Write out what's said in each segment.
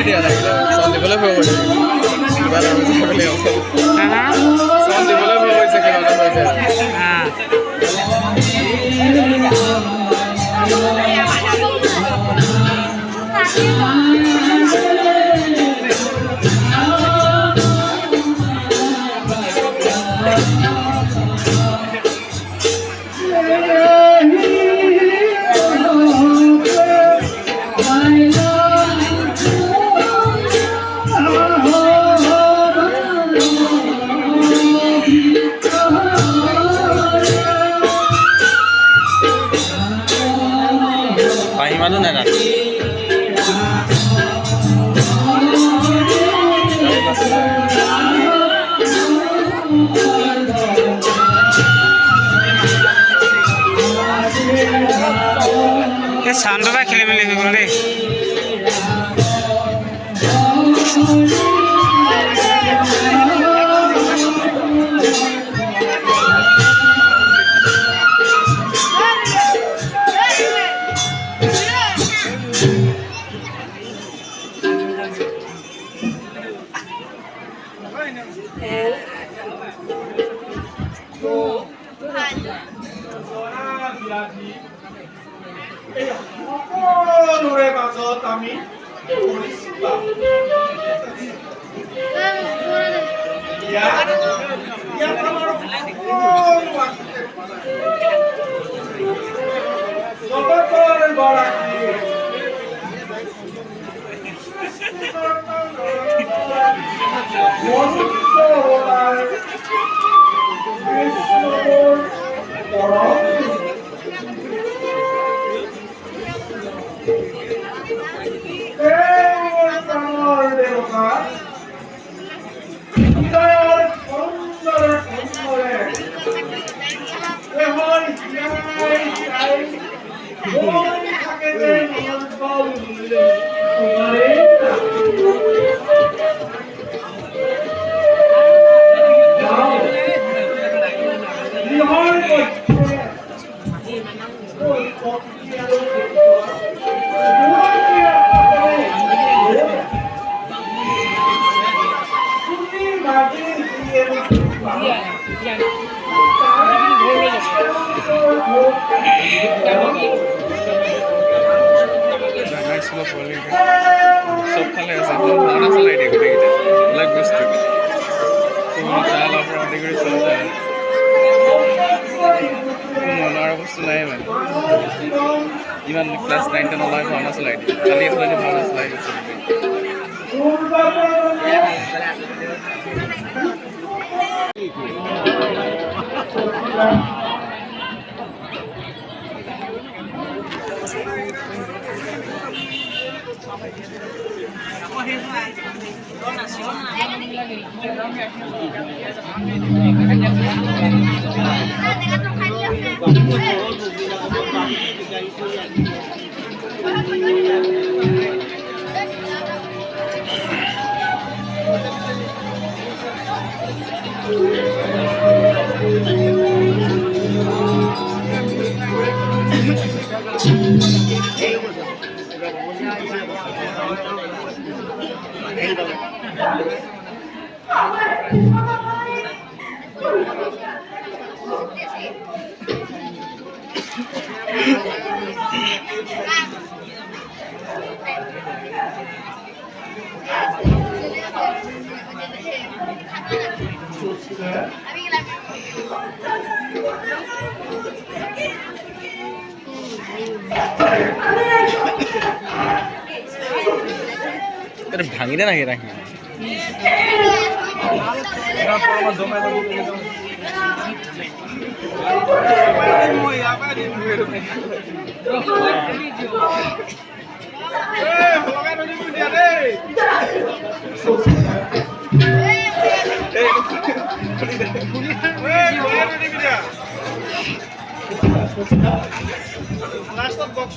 দিয়া থাকিলে চাউল দিবলৈ ভয় কৰিছে কিবা এটা হৈছে বুলি চাউল দিবলৈ ভয় কৰিছে কিবা এটা হৈছে Pahimanon na natin. Sandra খেলে মেলে হয়ে গেল রে দূরে বাজত আমি সব ফালে আছে ভাওনা চলাই দিয়ে গোটেইকেইটা এইবিলাক বস্তু তালৰ পৰা আদি কৰি চব যায় মনৰ বস্তু নাই মানে ইমান ক্লাছ 9 10 লৈ ভাওনা চলাই দিয়ে কালি এফালে ভাওনা চলাই দিছে ভাঙি দে নাকি রাখি লাস্টত বক্স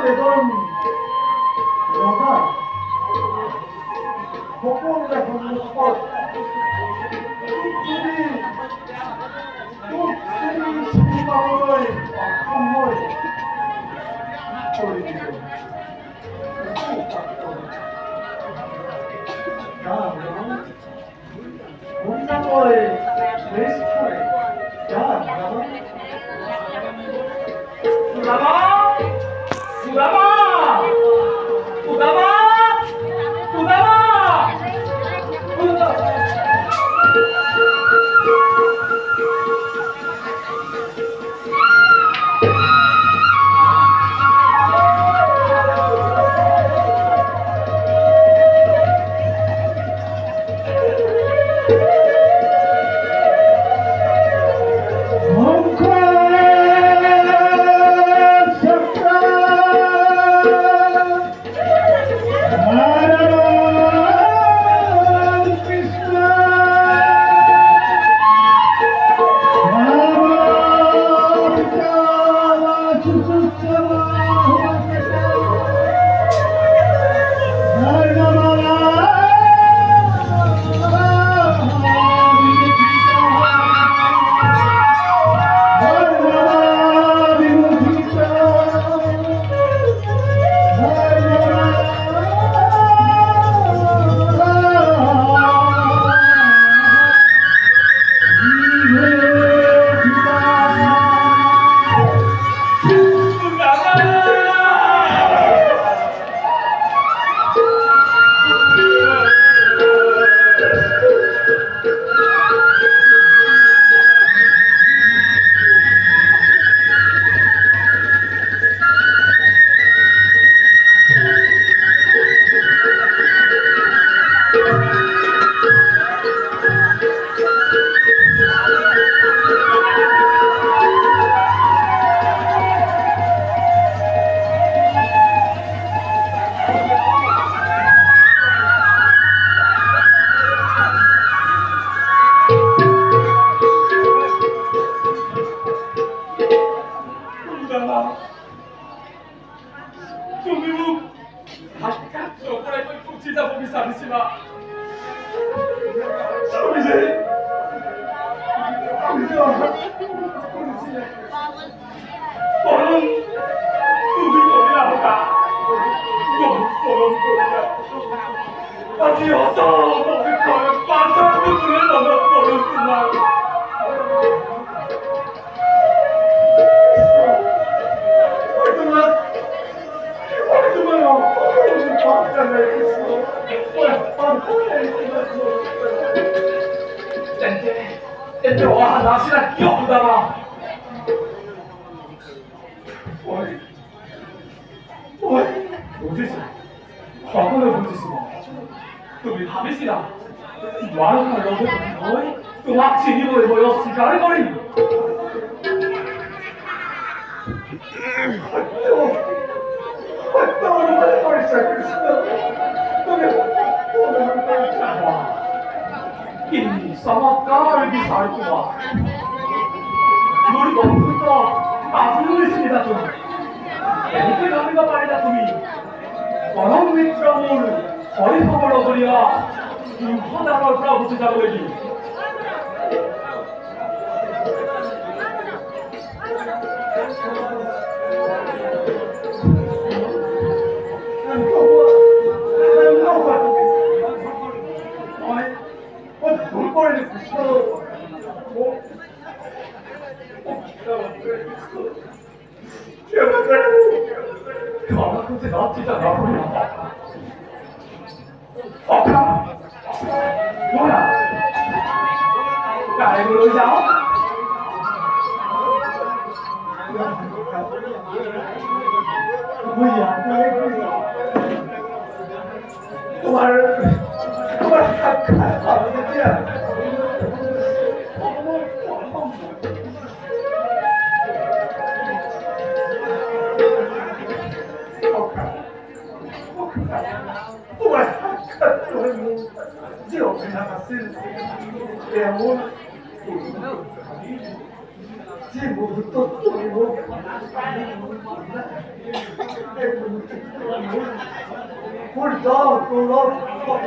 되던 너가 복권을 건너서 뚝뚝이 신방을 선물 돌리고 야, 문장어의 레스토랑 야, 수다마! 수다마! 수다마! 수다마! যে অভিধান আছে তেমন যে মুহূর্ত তুমি হোক ফুল যাও তোর কত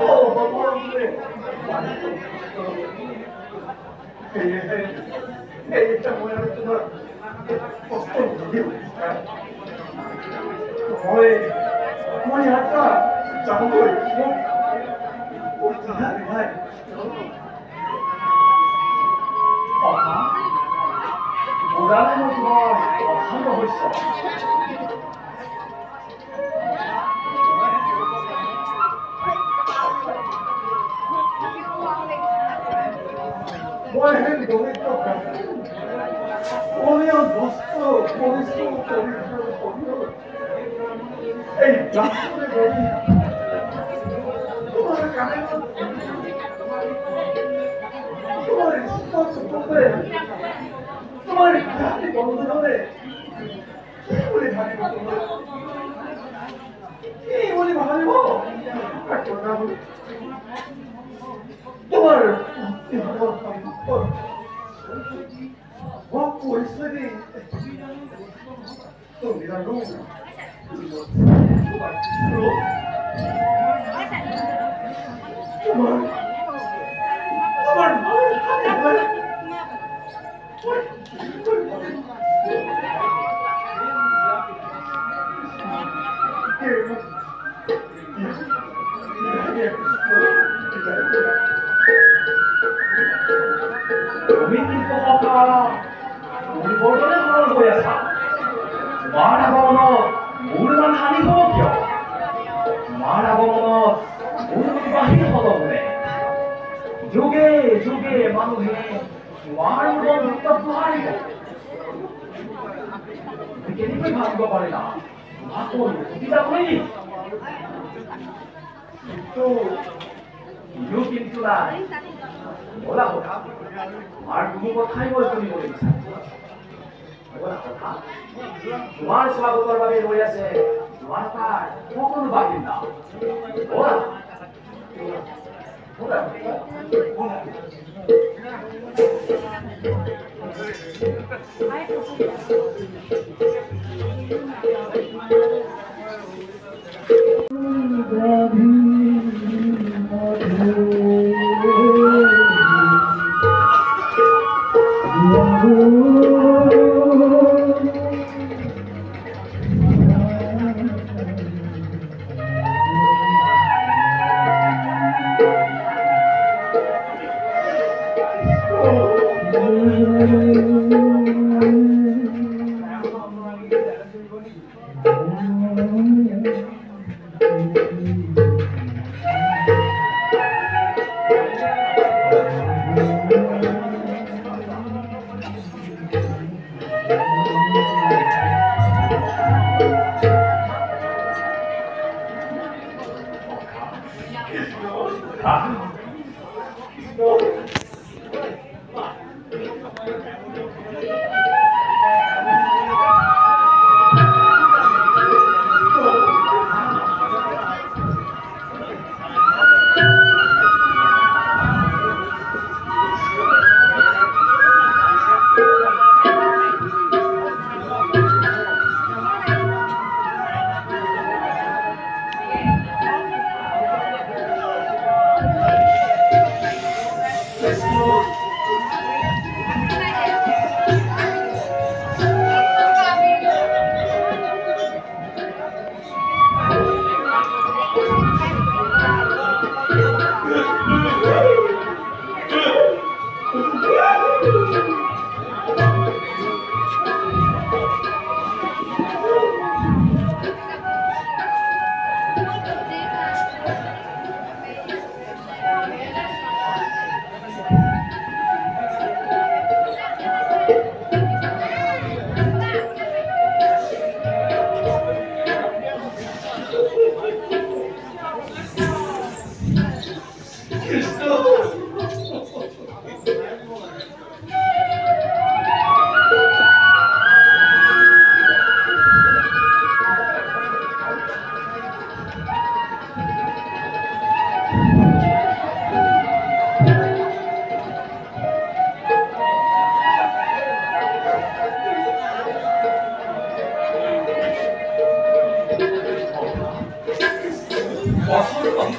বদলে এইটা মনে হয় তোমার কষ্ট হয় মনে হাতটা জানবো 오라는 거 한거 벌써 뭘 해도 너무 똑같아 오면 멋있어 멋있어 에이 나쁘네 너희 그거를 가는 건 그거를 스포츠 동네 তোমার হাতে বন্ধ হবে কি বলে ভাববো কি বলে ভাববো তোমার 먹고 있으니 또미라로 তোমার মার 우리 모두는 하는 거야 사. 말하고는 우리만 하는 거죠. 말하고는 우리만 하는 거더군요. 조개 만우해 말하는 건 어떻게 하리고. 이렇게 힘을 가는 거 말이다. 하고 어디다 보니? 또 이렇게 있구나. 뭐라 말 누구 타이머 소리 모르겠어. 뭐라 তোমার স্বাগতর ভাবে রয়েছে তোমার তার কখন বাকিন্দা ওরা ওরা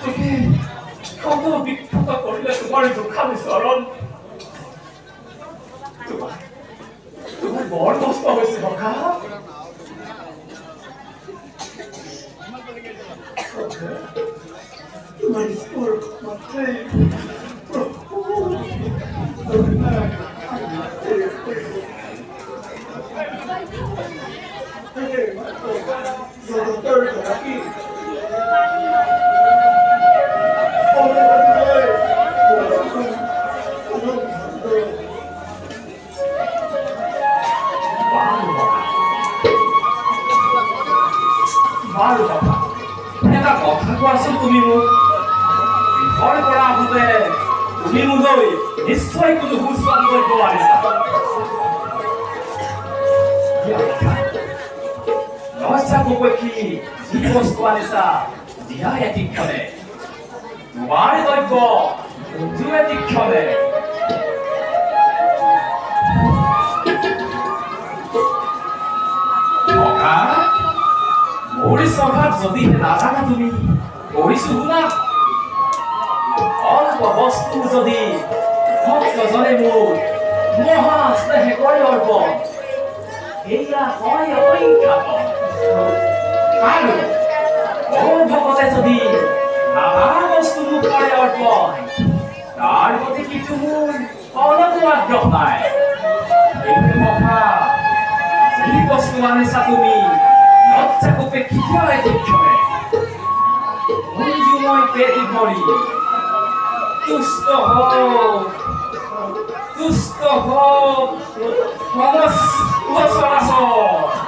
তুমি কত বিখ্যাত করলে তোমার দুঃখামি চরণ তোমার বড় কষ্ট হয়েছে সখা তোমার ঈশ্বর মাত্রাই এটা কথা কোৱাচোন তুমি মোক ঘৰ পৰা আহোঁতে তুমি মোলৈ নিশ্চয় কোনো সুস্বাদু দ্ৰব্য আনিছা পক্ষী যি বস্তু আনিছা দিয়া এটিক্ষণে তোমাৰ দ্ৰব্য বুজো এটিক্ষণে সভাত যদি নাজানা তুমি কৰিছো শুনা অল্প বস্তু যদি ভক্তজনে মোৰ মহা স্নেহে কৰি অৰ্পণ এয়া হয় অবিখ্যাত আৰু ভকতে যদি নানা বস্তু মোক কৰে অৰ্পণ তাৰ প্ৰতি কিছু মোৰ অলপো আগ্ৰহ নাই এইটো কথা যি বস্তু আনিছা তুমি লজ্জা কোপে কিয় এদিক্ষণে মঞ্জুময় পেটি ভরি তুষ্ট হোক সমস্ত চরাচর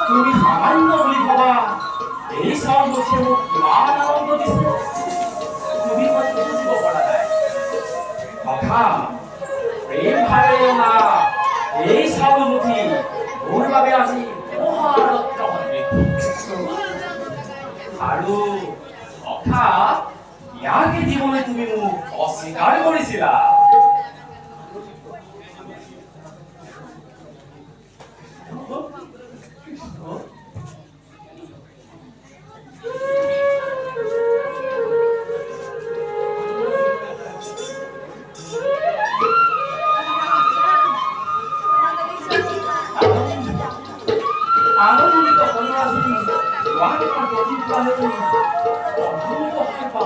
তুমি সামান্য বুলি ভাবা এই চাউল গছে মোক ইমান আনন্দ দিছে তুমি হয়তো বুজিব পৰা নাই কথা প্ৰেম ভাৱেৰে অনা এই চাউল মুঠি মোৰ বাবে আজি মহাৰত্ন আৰু কথা ইয়াকে দিবলৈ তুমি মোক অস্বীকাৰ কৰিছিলা আনন্দিত সন্ন্যাসী ওয়ানটা গতি প্ৰাণে অদ্ভুত হাইপা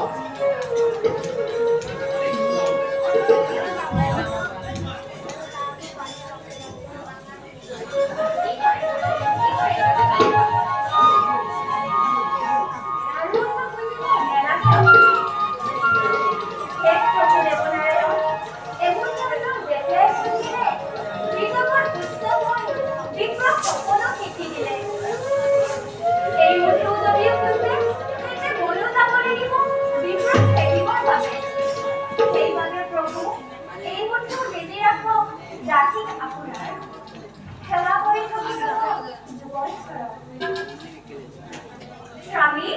স্বামী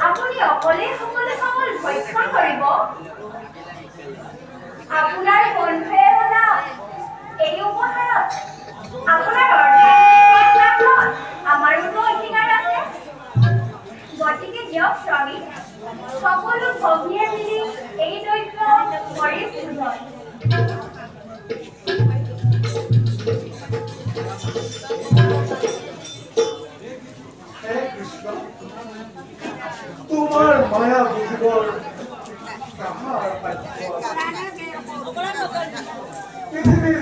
আপুনি অকলে সকলো সমল ভক্ষণ কৰিব আপোনাৰ বন্ধুৱে অনা এই উপহাৰত আপোনাৰ অৰ্থাৎ আমাৰোতো অধিকাৰ আছে গতিকে দিয়ক স্বামী সকলো ভগ্নীয়ে মিলি এই দৈত্য কৰি পূজন তোমাৰ মায়া বুজিবৰ কাহাৰ সাধ্য আছে? পৃথিৱীৰ